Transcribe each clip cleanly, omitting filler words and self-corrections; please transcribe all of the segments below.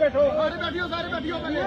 बैठो सारे बैठियो पहले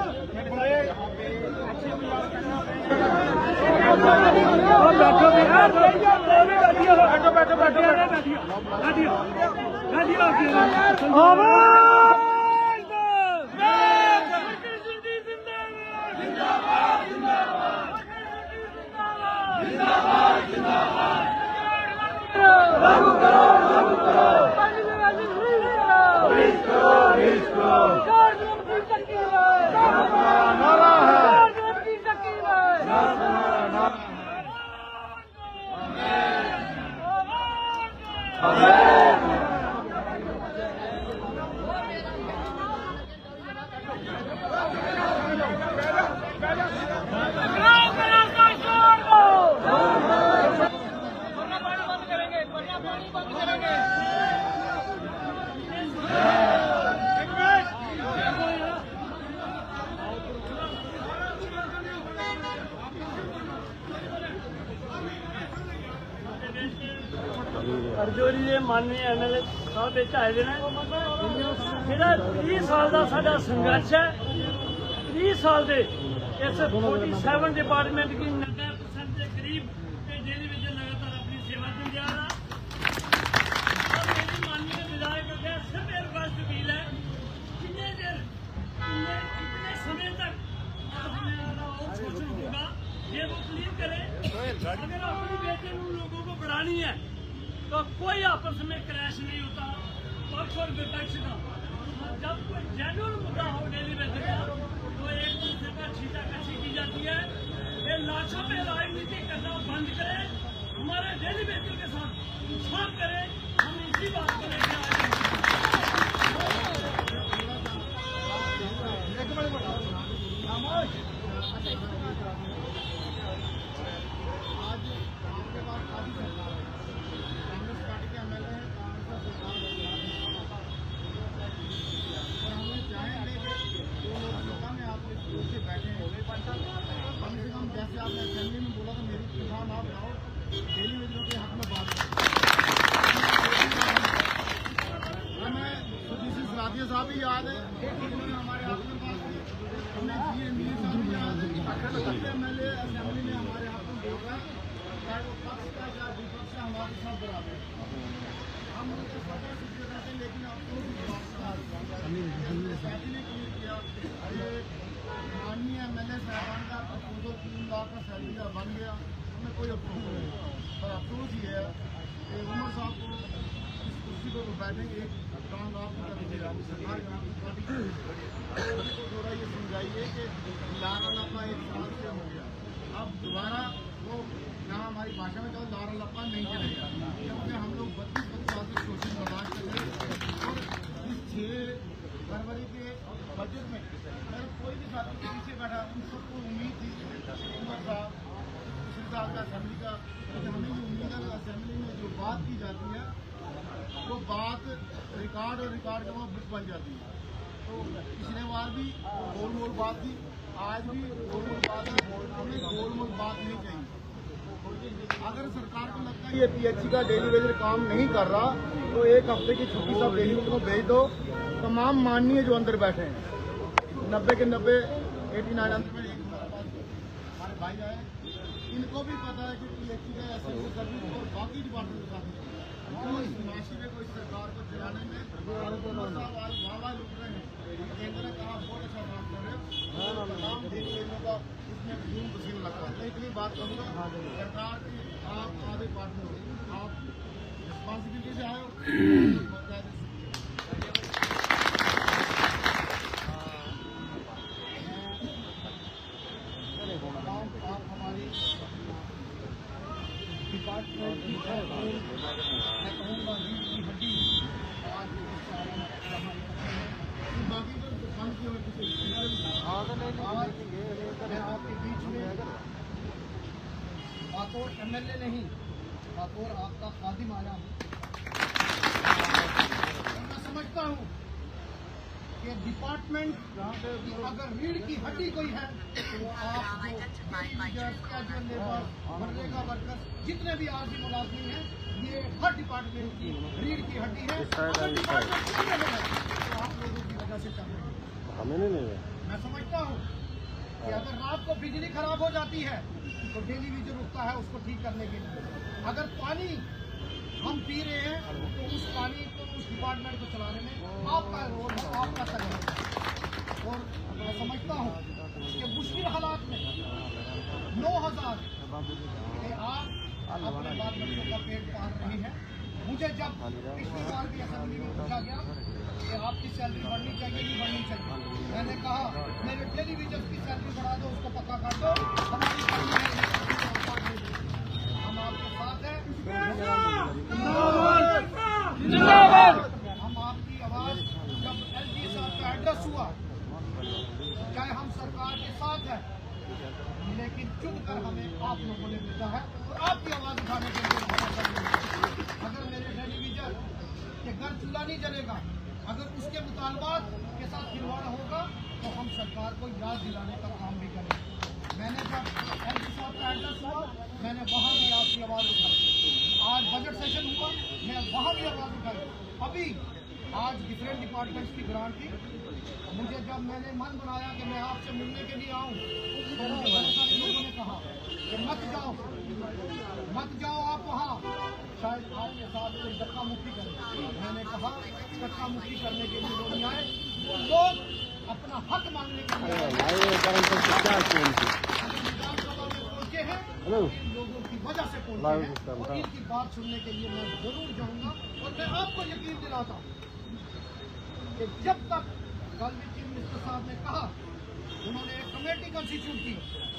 अर्जोरी माननीय MLA साहब आए दिन ਜਿਹੜਾ 30 ਸਾਲ ਦਾ ਸਾਡਾ ਸੰਘਰਸ਼ ਹੈ 30 ਸਾਲ ਦੇ ਇਸ 47 डिपार्टमेंट की 90% के करीब डेली विजन लगातार अपनी सेवा दी जा रहा और मेरी माननीय विधायक अगे सिर्फ एक रिक्वेस्ट अपील है कितने देर कितने समय तक शोषण होगा ये वो क्लियर करे अगर अपनी बेटे लोगों को बढ़ानी है तो कोई आपस में क्रैश नहीं होता पक्ष और विपक्ष का जब कोई जेन्युइन मुद्दा हो डेली बेसिस का तो एक दूसरे का छीटाकशी की जाती है ये लाशों पे राजनीति करना बंद करें हमारे डेली बेसिस के साथ इंसाफ करें हम इसी बात को लेकर आए जैसे आपने असेंबली में बोला था मेरी किसान आप लाओ डेली वेजरों के हक में बात हमें जिस राधिया साहब भी याद है उन्होंने हमारे हक में बात की हमने जी साहब भी याद है MLA असेंबली में हमारे हक में बोल रहा है चाहे वो पक्ष का या विपक्ष का हमारे साथ बराबर हम उनके सदा से रहते हैं लेकिन माननीय MLA साहबान का प्रपोजल 3 लाख का सैलरी का बन गया हमें कोई अफसोस नहीं पर अफसोस ये है कि उमर साहब को इस कुर्सी पर बैठेंगे एक टांग आपको करेंगे सरकार को थोड़ा ये समझाइए कि लारा लप्पा 1 साल से हो गया अब दोबारा वो यहाँ हमारी भाषा में कहो लारा लप्पा नहीं चलेगा क्योंकि हम लोग 32 साल से शोषण बर्दाश्त कर रहे हैं और इस 6 फरवरी के बजट में कोई भी साथी पीछे बैठा उन सबको उम्मीद थी उमर साहब पिछले साल का असेंबली का लेकिन हमें ये उम्मीद है कि असेंबली में जो बात की जाती है वो बात रिकॉर्ड और रिकॉर्ड का बुक बन जाती है तो पिछले बार भी गोल मोल बात थी आज भी गोल मोल बात है हमें गोल मोल बात नहीं चाहिए अगर सरकार को लगता है ये PHC का डेली वेजर काम नहीं कर रहा तो 1 हफ्ते की छुट्टी सब डेली वेजर को भेज दो तमाम माननीय जो अंदर बैठे हैं 90 के 90 89 अंदर में एक हमारे भाई आए इनको भी पता है कि PHC का एसएमसी सर्विस और बाकी डिपार्टमेंट के साथ इस माशी में कोई सरकार को चलाने में वाह लुट रहे हैं केंद्र ने कहा बहुत अच्छा काम कर रहे हैं तमाम डेली वेजरों का इसमें खून पसीना लगता है इतनी बात करूँगा सरकार की आप आधे पार्टनर आप रिस्पॉन्सिबिलिटी से आए हो आप हमारी डिपार्टमेंट की मैं कहूँगा रीढ़ की हड्डी आज बाकी तो बंद किए हुए मैं आपके बीच में बतौर MLA नहीं बतौर आपका खादिम आया हूँ मैं समझता हूँ कि डिपार्टमेंट अगर रीढ़ की हड्डी कोई है तो वो आप जो लेबर मनरेगा वर्कर्स जितने भी आरजी मुलाजिम हैं ये हर डिपार्टमेंट की रीढ़ की हड्डी है अगर डिपार्टमेंट तो आप लोगों की वजह से कर रहे हैं हमें नहीं मिले। मैं समझता हूँ कि अगर रात को बिजली खराब हो जाती है तो टेलीविजन रुकता है उसको ठीक करने के लिए। अगर पानी हम पी रहे हैं तो उस पानी को उस डिपार्टमेंट को चलाने में आपका रोल है, आपका सहयोग है। और मैं समझता हूँ कि मुश्किल हालात में 9,000 आप अपने बाल बच्चों का पेट पाल रही है। मुझे जब पिछली बार भी असेंबली में पूछा गया कि आपकी सैलरी बढ़नी चाहिए नहीं बढ़नी चाहिए, मैंने कहा मेरे टेलीविजन की सैलरी बढ़ा दो, उसको पक्का कर दो, हमारी हम आपके साथ हैं। हम आपकी आवाज जब एलजी साहब का एड्रेस हुआ, चाहे हम सरकार के साथ हैं लेकिन चुन कर हमें आप लोगों ने मिला है और आपकी आवाज उठाने के लिए अगर मेरे टेलीविजन के घर चूल्हा नहीं जलेगा, अगर उसके मुतालबात के साथ खिलवाड़ होगा तो हम सरकार को याद दिलाने का काम भी करेंगे। मैंने जब एलजी साहब का एड्रेस हुआ मैंने वहाँ भी आपकी आवाज़ उठाई। आज बजट सेशन हुआ मैं वहाँ भी आवाज़ उठाई। अभी आज डिफरेंट डिपार्टमेंट्स की ग्रांट थी। मुझे जब मैंने मन बनाया कि मैं आपसे मिलने के लिए आऊँ तो मुझे बहुत सारे लोगों ने कहा कि मत जाओ आप वहाँ, शायद आपके साथ कोई धक्का मुक्की करे। मैंने कहा धक्का मुक्की करने के लिए लोग नहीं आए, वो लोग अपना हक मांगने के लिए पहुंचे हैं, इन लोगों की वजह से पहुंचे हैं और इनकी बात सुनने के लिए मैं जरूर जाऊंगा। और मैं आपको यकीन दिलाता हूँ कि जब तक कल भी चीफ मिनिस्टर साहब ने कहा, उन्होंने एक कमेटी कंस्टिट्यूट की।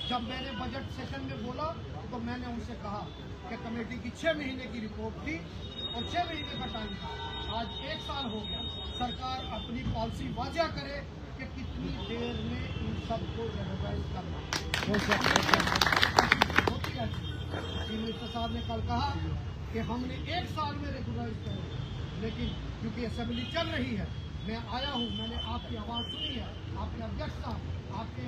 जब मैंने बजट सेशन में बोला तो मैंने उनसे कहा कि कमेटी की 6 महीने की रिपोर्ट थी और 6 महीने का टाइम था। आज 1 साल हो गया, सरकार अपनी पॉलिसी वाजिया करे कि कितनी देर में इन सबको रेगुलाइज करना। चीफ मिनिस्टर साहब ने कल कहा कि हमने 1 साल में रेगुलाइज करें, लेकिन क्योंकि असेंबली चल रही है मैं आया हूँ, मैंने आपकी आवाज़ सुनी है, आपके अध्यक्ष साहब आपके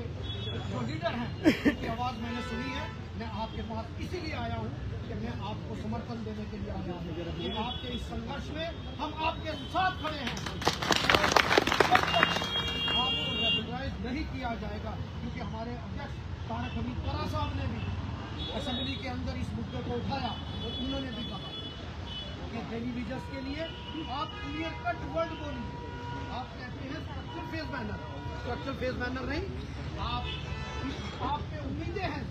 जो लीडर हैं उनकी आवाज़ मैंने सुनी है। मैं आपके पास इसीलिए आया हूँ कि मैं आपको समर्थन देने के लिए आया हूँ कि आपके इस संघर्ष में हम आपके साथ खड़े हैं। आपको रेगुलराइज नहीं किया जाएगा क्योंकि हमारे अध्यक्ष तारक हमीद परा साहब ने भी असेंबली के अंदर इस मुद्दे को उठाया और उन्होंने भी कहा कि टेलीविजन के लिए आप क्लियर कट वर्ड बोलिए। आप कहते हैं स्ट्रक्चर फेस बैनर नहीं, आप पे उम्मीदें हैं,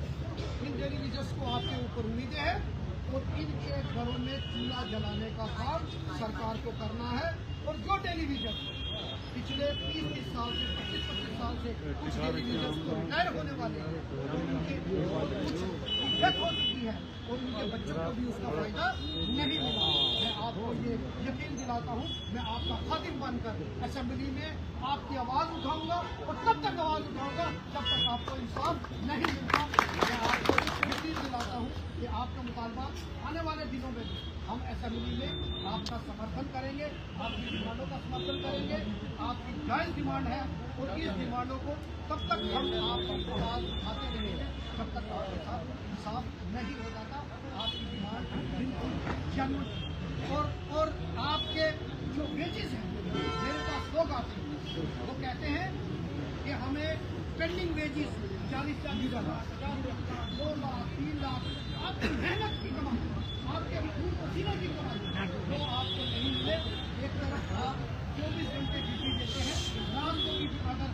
इन टेलीविजन को आपके ऊपर उम्मीदें हैं और इनके घरों में चूल्हा जलाने का काम सरकार को करना है। और जो टेलीविजन पिछले 30 साल से 25 साल से कुछ टेलीविजन को रिटायर होने वाले हैं, उनके कुछ डेथ हो चुकी है और उनके बच्चों को भी उसका फायदा नहीं मिला। मैं आपको ये यकीन दिलाता हूँ, मैं आपका खातिम बनकर असेंबली में आपकी आवाज़ उठाऊंगा और तब तक आवाज़ उठाऊंगा जब तक आपको इंसाफ नहीं मिलता। मैं आपको यकीन दिलाता हूँ कि आपका मुतालबा आने वाले दिनों में हम असेंबली में आपका समर्थन करेंगे, आपकी डिमांडों का समर्थन करेंगे। आपकी जायज़ डिमांड है और इस डिमांडों को तब तक हम आपकी आवाज़ उठाते रहेंगे जब तक आपके साथ इंसाफ नहीं हो जाता। आपकी डिमांड बिल्कुल जन्म और आपके जो वेजेस हैं, मेरे पास लोग आते हैं वो कहते हैं कि हमें पेंडिंग वेजेस 40-40 हज़ार, 2 लाख 3 लाख आपकी मेहनत की कमाई, आपके खून पसीने की कमाई वो आपको नहीं मिले। एक तरफ आप 24 घंटे बिजली देते हैं, रात को भी अगर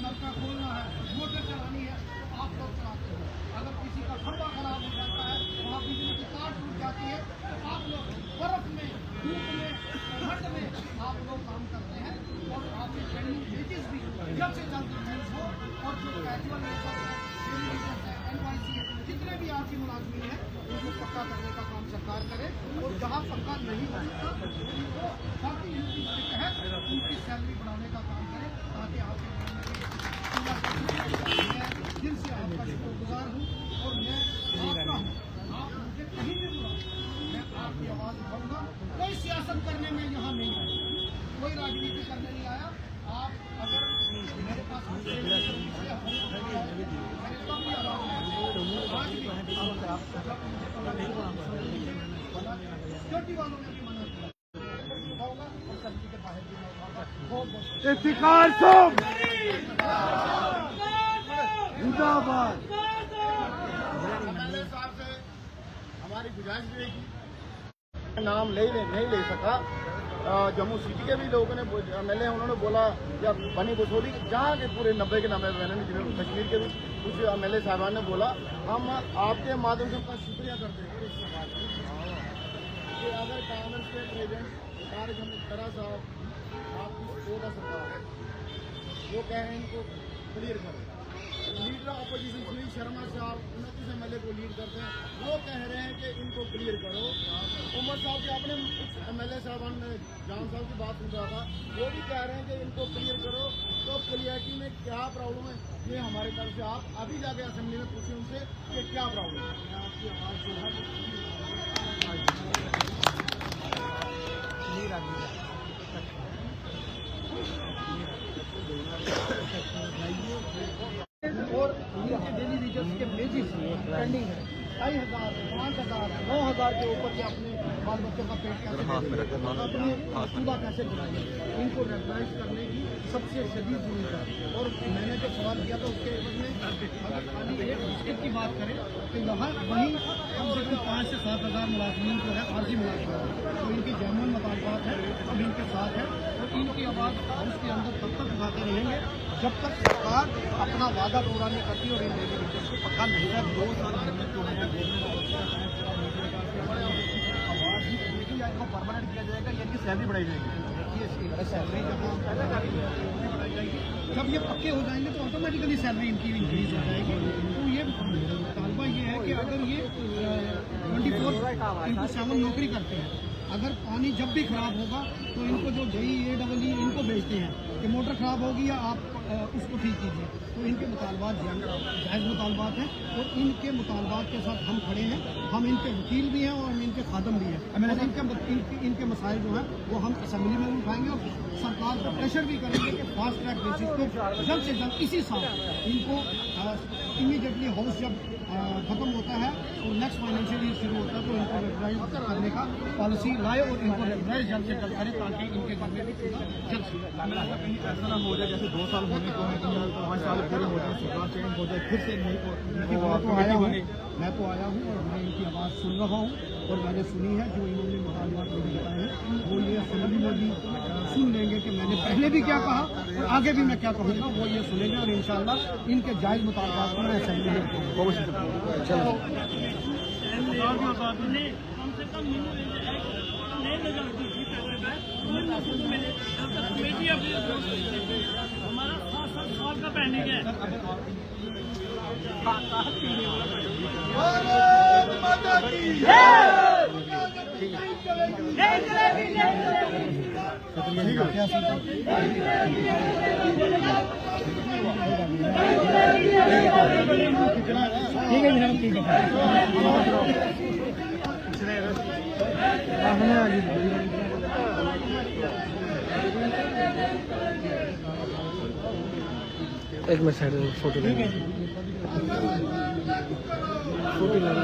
नलका खोलना है, मोटर चलानी है तो आप लोग चलाते हो। अगर किसी का खंभा खराब हो जाता है, वहाँ बिजली की तार टूट जाती है तो आप लोग बर्फ में, धूप में, ठंड में आप लोग काम करते हैं और आपके पेंडिंग वेजेस भी जल्द से जल्द रिलीज हो। और जो कैजुअल लेबर है, NYC है, जितने भी आपकी मुलाजमीन है उनको पक्का करने का काम सरकार करे और जहाँ पक्का नहीं हो सकता उनको बाकी यूपी के तहत उनकी सैलरी बढ़ाने का काम करे ताकि आपके मैं दिल से आपका शुक्रगुजार हूँ और मैं आपका हूँ। आप मुझे कहीं भी बुलाओ, मैं आपकी आवाज़ उठाऊंगा। कोई सियासत करने में यहाँ नहीं आया, कोई राजनीति करने नहीं आया। आप अगर मेरे पास सिक्योरिटी वालों ने भी मना किया और सब्जी के बाहर भी बहुत जिंदाबाद। एमएलए साहब से हमारी गुजारिश रहेगी, नाम नहीं ले सका। जम्मू सिटी के भी लोगों ने एमएलए उन्होंने बोला, या बनी बसोली जहाँ के पूरे 90 के 90 मैंने जिन्होंने कश्मीर के भी कुछ एमएलए साहबान ने बोला, हम आपके माध्यम से उनका शुक्रिया करते हैं इस समाज कि अगर कांग्रेस के प्रेसिडेंट खड़ा साहब आपकी सपोर्ट सरकार है, वो कह रहे हैं इनको क्लियर करें। लीडर अपोजिशन सुनील शर्मा साहब 29 एमएलए को लीड करते हैं, वो कह रहे हैं कि इनको क्लियर करो। उमर साहब के अपने एमएलए साहबान ने जान साहब की बात सुन रहा था, वो भी कह रहे हैं कि इनको क्लियर करो। तो क्लियरिटी में क्या प्रॉब्लम है, ये हमारे तरफ से आप अभी जाके असेंबली में पूछिए उनसे कि क्या प्रॉब्लम है। आपकी आवाज़ जो है और उनके डेली रीजर्स के बेसिस पेंडिंग है। 2,500, 5,000, 9,000 के ऊपर के अपने बाल बच्चों का पेट कैसे अपने सूबा कैसे चलाएंगे, इनको रेगुलाइज करने की सबसे शदीद जरूरत है। और मैंने जो सवाल किया था उसके में अगर खाली एक बिस्किट की बात करें तो यहाँ वहीं कम से कम 5 से 7,000 मुलाजमीन जो है आर्जी मुलाजमीन, तो इनकी जैमुन मुतालबात है, अब इनके साथ है। तो इनकी आवाज़ हाउस के अंदर तब तक उठाते रहेंगे जब तक सरकार अपना वादा पूरा नहीं करती और इन डेली रीजर्स को पक्का नहीं है। 2 साल में जो है आवाज़ ही लेकिन या इनको परमानेंट किया जाएगा या इनकी सैलरी बढ़ाई जाएगी। देखिए सैलरी बढ़ाई जाएगी, जब ये पक्के हो जाएंगे तो ऑटोमेटिकली सैलरी इनकी इंक्रीज हो जाएगी। तो ये तालबा ये है कि अगर ये 24/7 नौकरी करते हैं, अगर पानी जब भी खराब होगा तो इनको जो JEE इनको भेजते हैं कि मोटर खराब होगी या आप उसको ठीक कीजिए, तो इनके मुतालबात जायज़ मुतालबात हैं और इनके मुतालबात के साथ हम खड़े हैं। हम इनके वकील भी हैं और हम इनके खादम भी हैं। इनके मसाइल जो हैं वो हम असेंबली में उठाएंगे और सरकार को प्रेशर भी करेंगे कि फास्ट ट्रैक बेसिस पे जल्द से जल्द इसी साल इनको इमीडिएटली हाउस जब खत्म होता है और नेक्स्ट फाइनेंशियल ईयर शुरू होता है तो इनको रेगुलाइज करने का पॉलिसी लाए और इनको रेगुलाइज जल्द से जल्द करें ताकि इनके घर में जल्द से ऐसा ना हो जाए जैसे 2 साल होने को है, 5 साल पूरे हो जाए, सरकार चेंज हो जाए, फिर से नहीं मैं तो आया हूँ और मैं इनकी आवाज़ सुन रहा हूँ और मैंने सुनी है जो इन्होंने मुतालबात मुझे बताए हैं वो ये असेंबली में भी सुन लेंगे कि मैंने पहले भी क्या कहा और आगे भी मैं क्या कहूँगा, वो ये सुनेंगे और इंशाल्लाह इनके जायज़ मुतालबात को मैं असेंबली में हमारा 7 साल का पैनिक है। ठीक है जनाब, ठीक है। एक मिनट साइड में फोटो लेंगे, फोटो लेंगे।